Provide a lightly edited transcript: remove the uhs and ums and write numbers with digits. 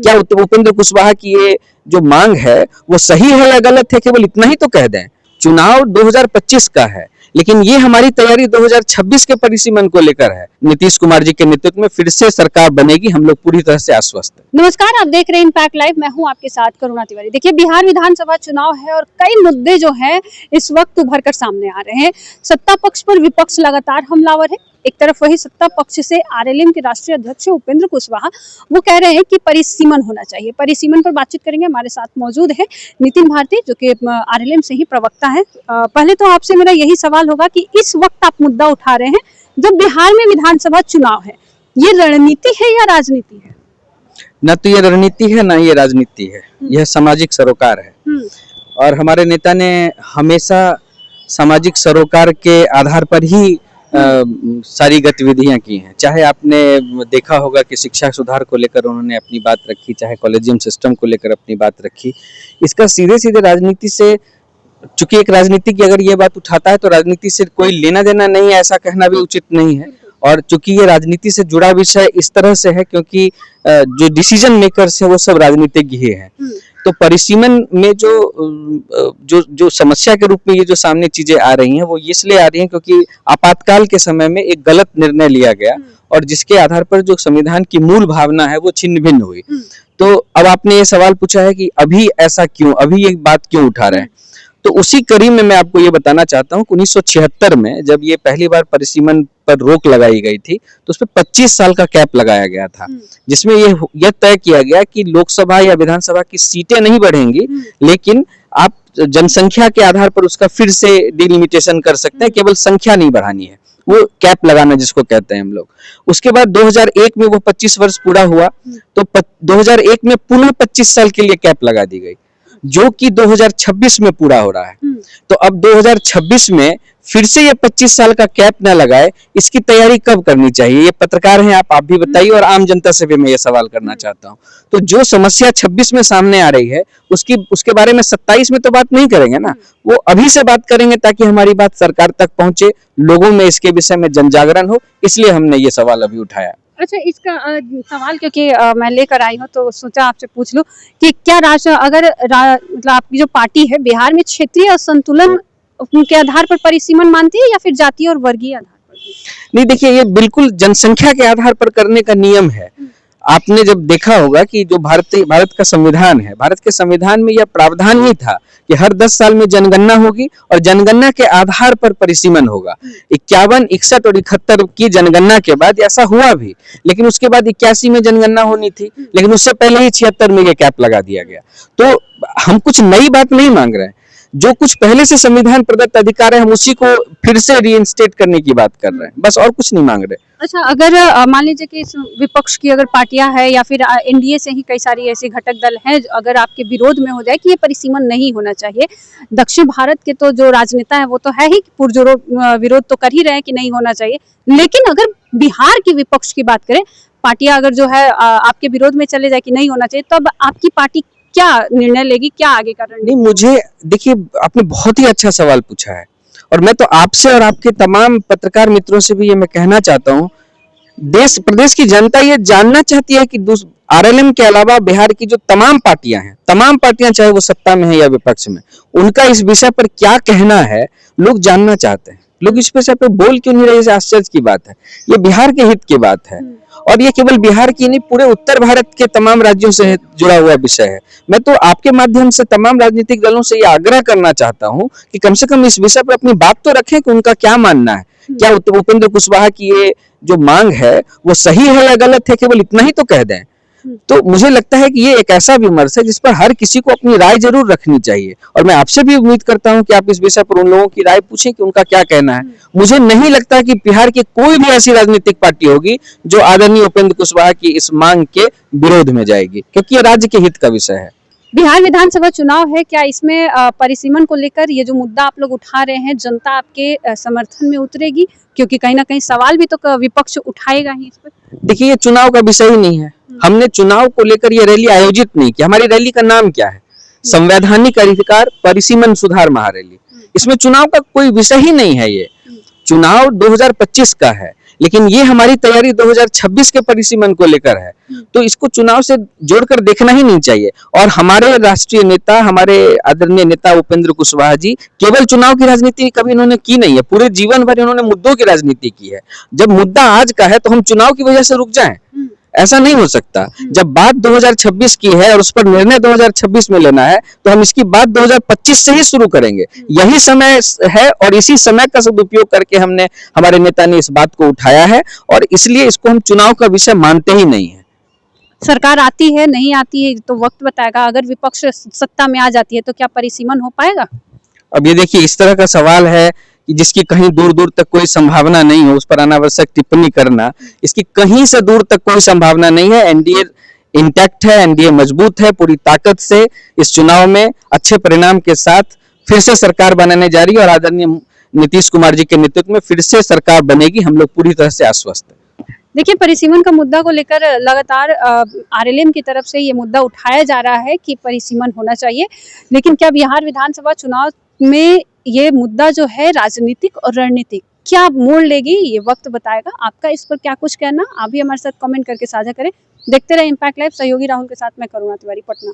क्या उपेंद्र कुशवाहा की ये जो मांग है वो सही है या गलत है, केवल इतना ही तो कह दें। चुनाव 2025 का है, लेकिन ये हमारी तैयारी 2026 के परिसीमन को लेकर है। नीतीश कुमार जी के नेतृत्व में फिर से सरकार बनेगी, हम लोग पूरी तरह से आश्वस्त हैं। नमस्कार, आप देख रहे हैं इम्पैक्ट लाइव, मैं हूं आपके साथ करुणा तिवारी। देखिए, बिहार विधानसभा चुनाव है और कई मुद्दे जो हैं इस वक्त उभर कर सामने आ रहे हैं। सत्ता पक्ष पर विपक्ष लगातार हमलावर है। एक तरफ वही सत्ता पक्ष से आरएलएम के राष्ट्रीय अध्यक्ष उपेंद्र कुशवाहा वो कह रहे हैं कि परिसीमन होना चाहिए। परिसीमन पर बातचीत करेंगे, हमारे साथ मौजूद है नितिन भारती जो कि आरएलएम से ही प्रवक्ता है। पहले तो आपसे मेरा यही सवाल होगा कि इस वक्त आप मुद्दा उठा रहे हैं जब बिहार में विधानसभा चुनाव है, ये रणनीति है या राजनीति है? न तो ये रणनीति है ना ये राजनीति है, यह सामाजिक सरोकार है। और हमारे नेता ने हमेशा सामाजिक सरोकार के आधार पर ही सारी गतिविधियां की हैं। चाहे आपने देखा होगा कि शिक्षा सुधार को लेकर उन्होंने अपनी बात रखी, चाहे कॉलेजियम सिस्टम को लेकर अपनी बात रखी। इसका सीधे सीधे राजनीति से, चूंकि एक राजनीतिक अगर ये बात उठाता है तो राजनीति से कोई लेना देना नहीं है, ऐसा कहना भी उचित नहीं है। और चूंकि ये राजनीति से जुड़ा विषय इस तरह से है क्योंकि जो डिसीजन मेकर्स हैं वो सब राजनीतिज्ञ ही हैं। तो परिसीमन में जो समस्या के रूप में ये जो सामने चीजें आ रही हैं वो इसलिए आ रही हैं क्योंकि आपातकाल के समय में एक गलत निर्णय लिया गया और जिसके आधार पर जो संविधान की मूल भावना है वो छिन्न भिन्न हुई। तो अब आपने ये सवाल पूछा है कि अभी ऐसा क्यों, अभी ये बात क्यों उठा रहे हैं, तो उसी कड़ी में मैं आपको ये बताना चाहता हूँ कि 1976 में जब ये पहली बार परिसीमन पर रोक लगाई गई थी तो उसपे 25 साल का कैप लगाया गया था, जिसमें ये तय किया गया कि लोकसभा या विधानसभा की सीटें नहीं बढ़ेंगी, लेकिन आप जनसंख्या के आधार पर उसका फिर से डिलिमिटेशन कर सकते हैं, केवल संख्या नहीं बढ़ानी है, वो कैप लगाना जिसको कहते हैं हम लोग। उसके बाद 2001 में वो 25 वर्ष पूरा हुआ तो 2001 में पुनः 25 साल के लिए कैप लगा दी गई, जो कि 2026 में पूरा हो रहा है। तो अब 2026 में फिर से ये 25 साल का कैप न लगाए, इसकी तैयारी कब करनी चाहिए? ये पत्रकार हैं आप भी बताइए, और आम जनता से भी मैं ये सवाल करना चाहता हूँ। तो जो समस्या 26 में सामने आ रही है उसके बारे में 27 में तो बात नहीं करेंगे ना, वो अभी से बात करेंगे ताकि हमारी बात सरकार तक पहुंचे, लोगों में इसके विषय में जन जागरण हो, इसलिए हमने ये सवाल अभी उठाया। अच्छा, इसका सवाल क्योंकि मैं लेकर आई हूँ तो सोचा आपसे पूछ लूं कि क्या मतलब आपकी जो पार्टी है बिहार में क्षेत्रीय असंतुलन के आधार पर परिसीमन मानती है या फिर जातीय और वर्गीय आधार पर? नहीं, देखिए, ये बिल्कुल जनसंख्या के आधार पर करने का नियम है। आपने जब देखा होगा कि जो भारत का संविधान है, भारत के संविधान में यह प्रावधान ही था कि हर 10 साल में जनगणना होगी और जनगणना के आधार पर परिसीमन होगा। 51, 61 और 71 की जनगणना के बाद ऐसा हुआ भी, लेकिन उसके बाद 81 में जनगणना होनी थी, लेकिन उससे पहले ही 76 में ये कैप लगा दिया गया। तो हम कुछ नई बात नहीं मांग रहे हैं, जो कुछ पहले से संविधान प्रदत्त अधिकार है हम उसी को फिर से रीइंस्टेट करने की बात कर रहे हैं, बस, और कुछ नहीं मांग रहे। अच्छा, अगर मान लीजिए कि इस विपक्ष की अगर पार्टियां हैं या फिर एनडीए से ही कई सारी ऐसे घटक दल हैं, अगर आपके विरोध में हो जाए कि ये परिसीमन नहीं होना चाहिए, दक्षिण भारत के तो जो राजनेता है वो तो है ही पुरजोर विरोध तो कर ही रहे हैं कि नहीं होना चाहिए, लेकिन अगर बिहार की विपक्ष की बात करें, पार्टियां अगर जो है आपके विरोध में चले जाए कि नहीं होना चाहिए, तो अब आपकी पार्टी क्या निर्णय लेगी, क्या आगे का रणनीति? नहीं, मुझे देखिए, आपने बहुत ही अच्छा सवाल पूछा है और मैं तो आपसे और आपके तमाम पत्रकार मित्रों से भी ये मैं कहना चाहता हूँ, देश प्रदेश की जनता ये जानना चाहती है कि आरएलएम के अलावा बिहार की जो तमाम पार्टियां चाहे वो सत्ता में है या विपक्ष में, उनका इस विषय पर क्या कहना है, लोग जानना चाहते हैं। लोग इस विषय पर बोल क्यों नहीं रहे? आश्चर्य की बात है। ये बिहार के हित की बात है और ये केवल बिहार की नहीं, पूरे उत्तर भारत के तमाम राज्यों से जुड़ा हुआ विषय है। मैं तो आपके माध्यम से तमाम राजनीतिक दलों से ये आग्रह करना चाहता हूं कि कम से कम इस विषय पर अपनी बात तो रखें कि उनका क्या मानना है। क्या उपेंद्र कुशवाहा की ये जो मांग है वो सही है या गलत है, केवल इतना ही तो कह दें। तो मुझे लगता है कि ये एक ऐसा विमर्श है जिस पर हर किसी को अपनी राय जरूर रखनी चाहिए और मैं आपसे भी उम्मीद करता हूं कि आप इस विषय पर उन लोगों की राय पूछें कि उनका क्या कहना है। मुझे नहीं लगता कि बिहार की कोई भी ऐसी राजनीतिक पार्टी होगी जो आदरणीय उपेंद्र कुशवाहा की इस मांग के विरोध में जाएगी, क्योंकि ये राज्य के हित का विषय है। बिहार विधानसभा चुनाव है, क्या इसमें परिसीमन को लेकर ये जो मुद्दा आप लोग उठा रहे हैं, जनता आपके समर्थन में उतरेगी? क्योंकि कहीं ना कहीं सवाल भी तो विपक्ष उठाएगा ही इस पर। देखिए, ये चुनाव का विषय ही नहीं है। हमने चुनाव को लेकर ये रैली आयोजित नहीं की। हमारी रैली का नाम क्या है? संवैधानिक अधिकार परिसीमन सुधार महारैली। इसमें चुनाव का कोई विषय ही नहीं है। ये चुनाव 2025 का है, लेकिन ये हमारी तैयारी 2026 के परिसीमन को लेकर है, तो इसको चुनाव से जोड़कर देखना ही नहीं चाहिए। और हमारे राष्ट्रीय नेता, हमारे आदरणीय नेता उपेंद्र कुशवाहा जी केवल चुनाव की राजनीति कभी इन्होंने की नहीं है, पूरे जीवन भर इन्होंने मुद्दों की राजनीति की है। जब मुद्दा आज का है तो हम चुनाव की वजह से रुक जाएं, ऐसा नहीं हो सकता। जब बात 2026 की है और उस पर निर्णय 2026 में लेना है, तो हम इसकी बात 2025 से ही शुरू करेंगे। यही समय है और इसी समय का सदुपयोग करके हमारे नेता ने इस बात को उठाया है, और इसलिए इसको हम चुनाव का विषय मानते ही नहीं है। सरकार आती है नहीं आती है तो वक्त बताएगा। अगर विपक्ष सत्ता में आ जाती है तो क्या परिसीमन हो पाएगा? अब ये देखिए, इस तरह का सवाल है कि जिसकी कहीं दूर दूर तक कोई संभावना नहीं हो, उस पर अनावश्यक टिप्पणी करना, इसकी कहीं से दूर तक कोई संभावना नहीं है। एनडीए इंटैक्ट है, एनडीए मजबूत है, पूरी ताकत से इस चुनाव में अच्छे परिणाम के साथ फिर से सरकार बनाने जा रही है, और आदरणीय नीतीश कुमार जी के नेतृत्व में फिर से सरकार बनेगी। हम लोग पूरी तरह से आश्वस्त हैं। देखिए, परिसीमन का मुद्दा को लेकर लगातार आरएलएम की तरफ से ये मुद्दा उठाया जा रहा है कि परिसीमन होना चाहिए, लेकिन क्या बिहार विधानसभा चुनाव में ये मुद्दा जो है राजनीतिक और रणनीतिक क्या मोड़ लेगी, ये वक्त बताएगा। आपका इस पर क्या कुछ कहना, आप भी हमारे साथ कमेंट करके साझा करें। देखते रहे इम्पैक्ट लाइव। सहयोगी राहुल के साथ मैं करुणा तिवारी, पटना।